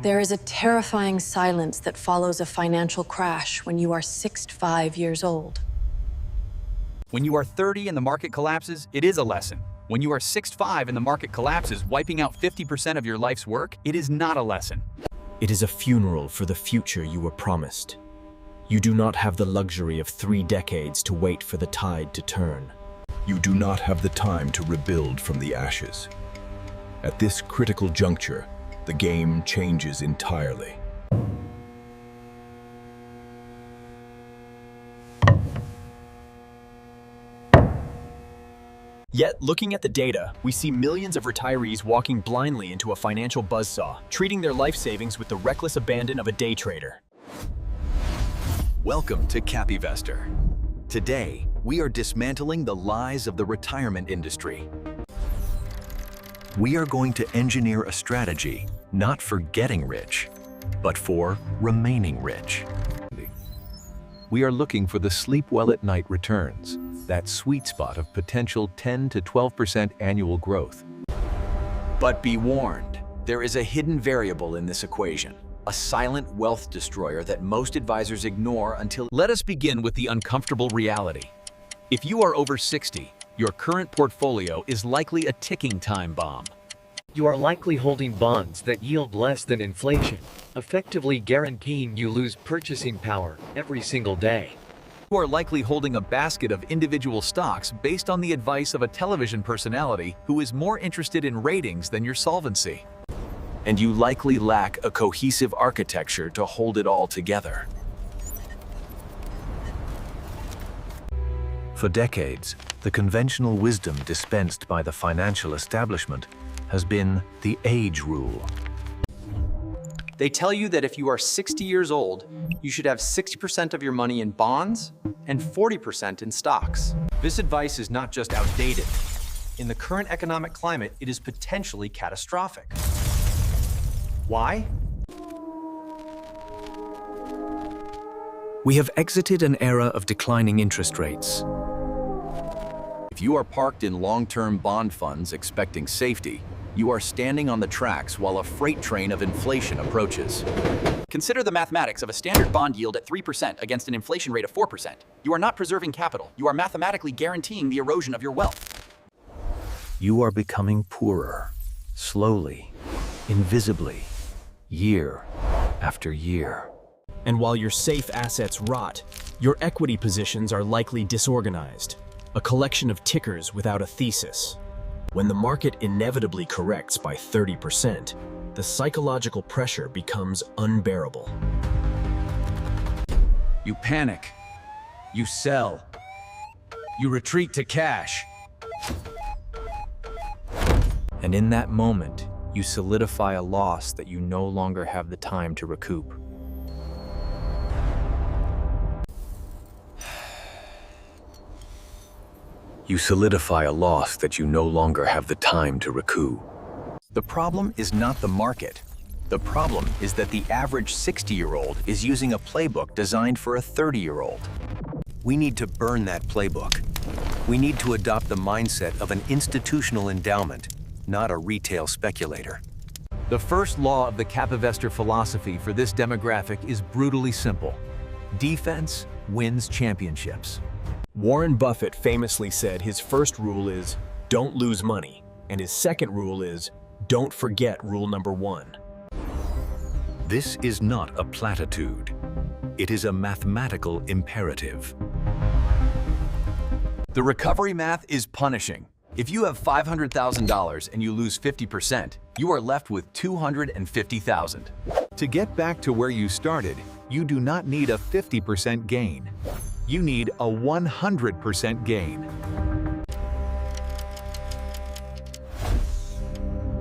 There is a terrifying silence that follows a financial crash when you are 65 years old. When you are 30 and the market collapses, it is a lesson. When you are 65 and the market collapses, wiping out 50% of your life's work, it is not a lesson. It is a funeral for the future you were promised. You do not have the luxury of 3 decades to wait for the tide to turn. You do not have the time to rebuild from the ashes. At this critical juncture, the game changes entirely. Yet, looking at the data, we see millions of retirees walking blindly into a financial buzzsaw, treating their life savings with the reckless abandon of a day trader. Welcome to Capivestor. Today, we are dismantling the lies of the retirement industry. We are going to engineer a strategy not for getting rich, but for remaining rich. We are looking for the sleep well at night returns, that sweet spot of potential 10 to 12% annual growth. But be warned, there is a hidden variable in this equation, a silent wealth destroyer that most advisors ignore until... Let us begin with the uncomfortable reality. If you are over 60, your current portfolio is likely a ticking time bomb. You are likely holding bonds that yield less than inflation, effectively guaranteeing you lose purchasing power every single day. You are likely holding a basket of individual stocks based on the advice of a television personality who is more interested in ratings than your solvency. And you likely lack a cohesive architecture to hold it all together. For decades, the conventional wisdom dispensed by the financial establishment has been the age rule. They tell you that if you are 60 years old, you should have 60% of your money in bonds and 40% in stocks. This advice is not just outdated. In the current economic climate, it is potentially catastrophic. Why? We have exited an era of declining interest rates. If you are parked in long-term bond funds expecting safety, you are standing on the tracks while a freight train of inflation approaches. Consider the mathematics of a standard bond yield at 3% against an inflation rate of 4%. You are not preserving capital. You are mathematically guaranteeing the erosion of your wealth. You are becoming poorer, slowly, invisibly, year after year. And while your safe assets rot, your equity positions are likely disorganized, a collection of tickers without a thesis. When the market inevitably corrects by 30%, the psychological pressure becomes unbearable. You panic. You sell. You retreat to cash. And in that moment, you solidify a loss that you no longer have the time to recoup. You solidify a loss that you no longer have the time to recoup. The problem is not the market. The problem is that the average 60-year-old is using a playbook designed for a 30-year-old. We need to burn that playbook. We need to adopt the mindset of an institutional endowment, not a retail speculator. The first law of the Capivestor philosophy for this demographic is brutally simple. Defense wins championships. Warren Buffett famously said his first rule is, don't lose money, and his second rule is, don't forget rule number 1. This is not a platitude. It is a mathematical imperative. The recovery math is punishing. If you have $500,000 and you lose 50%, you are left with $250,000. To get back to where you started, you do not need a 50% gain. You need a 100% gain.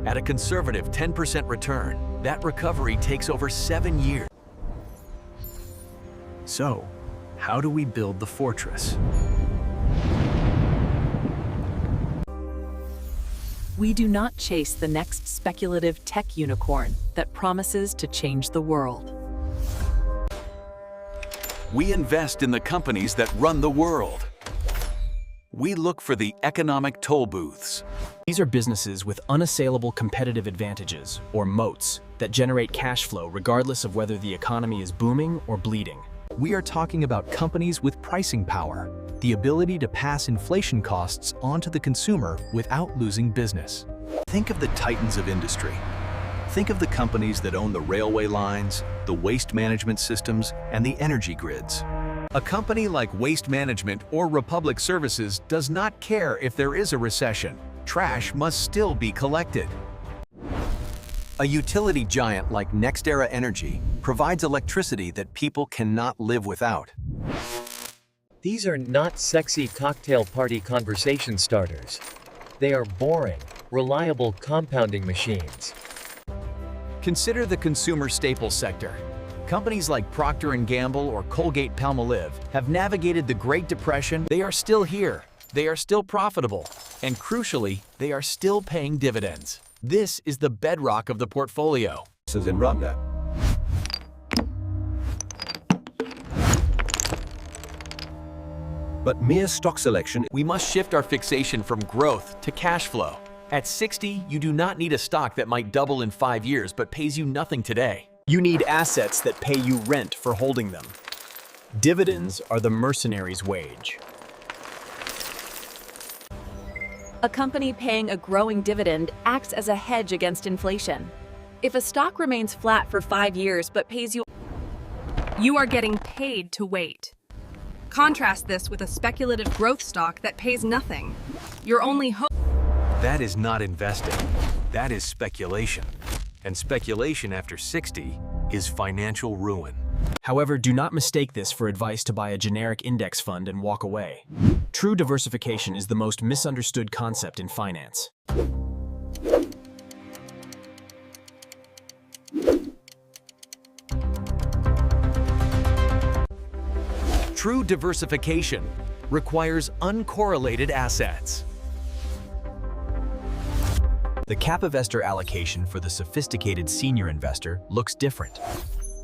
At a conservative 10% return, that recovery takes over 7 years. So, how do we build the fortress? We do not chase the next speculative tech unicorn that promises to change the world. We invest in the companies that run the world. we look for the economic toll booths. These are businesses with unassailable competitive advantages, or moats, that generate cash flow regardless of whether the economy is booming or bleeding. We are talking about companies with pricing power, the ability to pass inflation costs onto the consumer without losing business. Think of the titans of industry. Think of the companies that own the railway lines, the waste management systems, and the energy grids. A company like Waste Management or Republic Services does not care if there is a recession. Trash must still be collected. A utility giant like NextEra Energy provides electricity that people cannot live without. These are not sexy cocktail party conversation starters. They are boring, reliable compounding machines. Consider the consumer staples sector. Companies like Procter & Gamble or Colgate-Palmolive have navigated the Great Depression. They are still here. They are still profitable. And crucially, they are still paying dividends. This is the bedrock of the portfolio. But mere stock selection. We must shift our fixation from growth to cash flow. At 60, you do not need a stock that might double in 5 years but pays you nothing today. You need assets that pay you rent for holding them. Dividends are the mercenary's wage. A company paying a growing dividend acts as a hedge against inflation. If a stock remains flat for 5 years but pays you, you are getting paid to wait. Contrast this with a speculative growth stock that pays nothing. Your only hope. That is not investing. That is speculation. And speculation after 60 is financial ruin. However, do not mistake this for advice to buy a generic index fund and walk away. True diversification is the most misunderstood concept in finance. True diversification requires uncorrelated assets. The Capivestor allocation for the sophisticated senior investor looks different.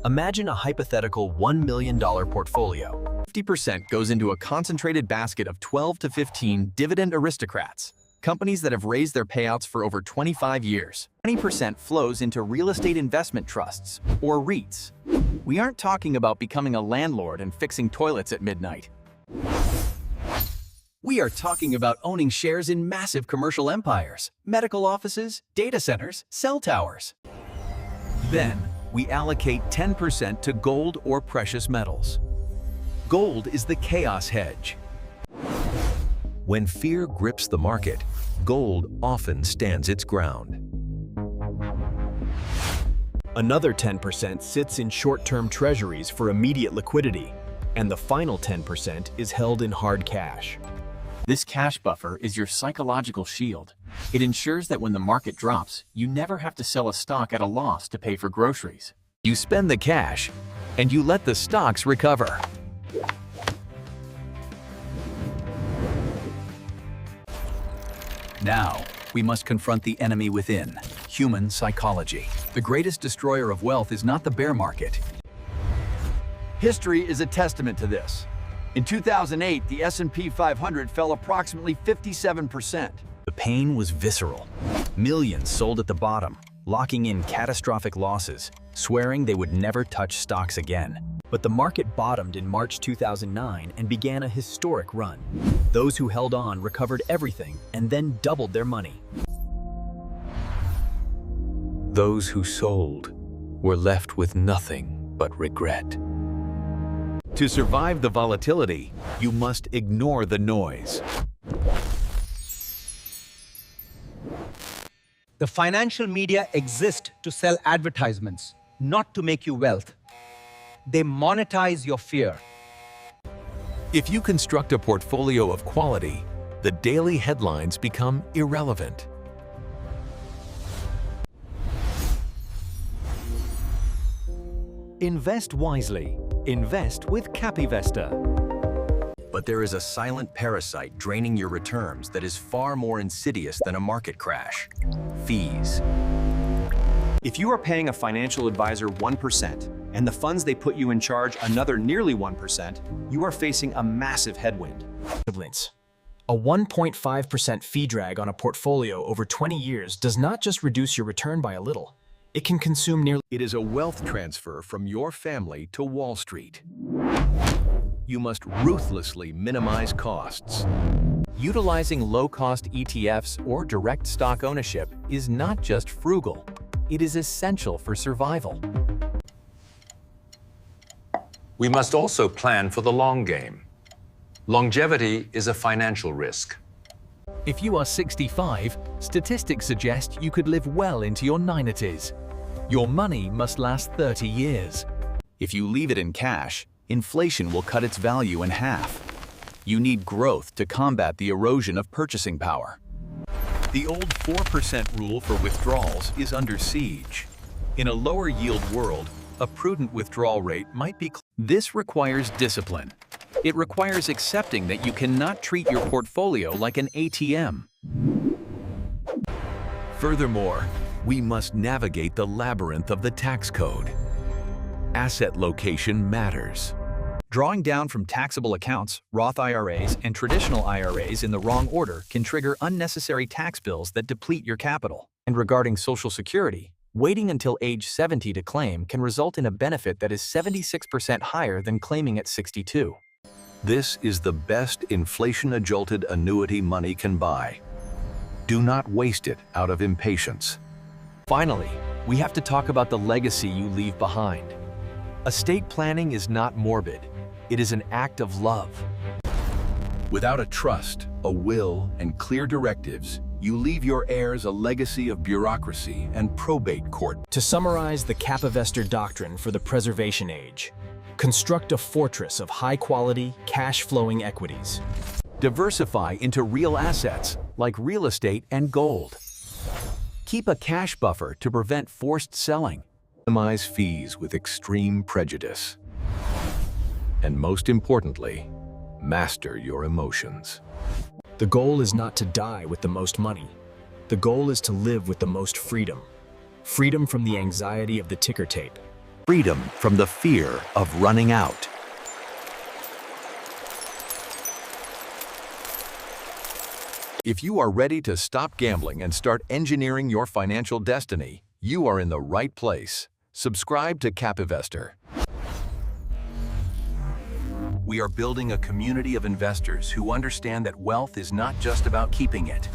Imagine a hypothetical $1 million portfolio. 50% goes into a concentrated basket of 12 to 15 dividend aristocrats, companies that have raised their payouts for over 25 years. 20% flows into real estate investment trusts, or REITs. We aren't talking about becoming a landlord and fixing toilets at midnight. We are talking about owning shares in massive commercial empires, medical offices, data centers, cell towers. Then, we allocate 10% to gold or precious metals. Gold is the chaos hedge. When fear grips the market, gold often stands its ground. Another 10% sits in short-term treasuries for immediate liquidity, and the final 10% is held in hard cash. This cash buffer is your psychological shield. It ensures that when the market drops, you never have to sell a stock at a loss to pay for groceries. You spend the cash, and you let the stocks recover. Now, we must confront the enemy within, human psychology. The greatest destroyer of wealth is not the bear market. History is a testament to this. In 2008, the S&P 500 fell approximately 57%. The pain was visceral. Millions sold at the bottom, locking in catastrophic losses, swearing they would never touch stocks again. But the market bottomed in March 2009 and began a historic run. Those who held on recovered everything and then doubled their money. Those who sold were left with nothing but regret. To survive the volatility, you must ignore the noise. The financial media exist to sell advertisements, not to make you wealth. They monetize your fear. If you construct a portfolio of quality, the daily headlines become irrelevant. Invest wisely. Invest with Capivestor. But there is a silent parasite draining your returns that is far more insidious than a market crash. Fees. If you are paying a financial advisor 1%, and the funds they put you in charge another nearly 1%, you are facing a massive headwind. A 1.5% fee drag on a portfolio over 20 years does not just reduce your return by a little. It can consume nearly. It is a wealth transfer from your family to Wall Street. You must ruthlessly minimize costs. Utilizing low-cost ETFs or direct stock ownership is not just frugal, it is essential for survival. We must also plan for the long game. Longevity is a financial risk. If you are 65, statistics suggest you could live well into your 90s. Your money must last 30 years. If you leave it in cash, inflation will cut its value in half. You need growth to combat the erosion of purchasing power. The old 4% rule for withdrawals is under siege. In a lower yield world, a prudent withdrawal rate might be. This requires discipline. It requires accepting that you cannot treat your portfolio like an ATM. Furthermore, we must navigate the labyrinth of the tax code. Asset location matters. Drawing down from taxable accounts, Roth IRAs, and traditional IRAs in the wrong order can trigger unnecessary tax bills that deplete your capital. And regarding Social Security, waiting until age 70 to claim can result in a benefit that is 76% higher than claiming at 62. This is the best inflation-adjusted annuity money can buy. Do not waste it out of impatience. Finally, we have to talk about the legacy you leave behind. Estate planning is not morbid. It is an act of love. Without a trust, a will, and clear directives, you leave your heirs a legacy of bureaucracy and probate court. To summarize the Capivestor doctrine for the preservation age, construct a fortress of high-quality, cash-flowing equities. Diversify into real assets like real estate and gold. Keep a cash buffer to prevent forced selling. Minimize fees with extreme prejudice. And most importantly, master your emotions. The goal is not to die with the most money. The goal is to live with the most freedom. Freedom from the anxiety of the ticker tape. Freedom from the fear of running out. If you are ready to stop gambling and start engineering your financial destiny, you are in the right place. Subscribe to Capivestor. We are building a community of investors who understand that wealth is not just about keeping it.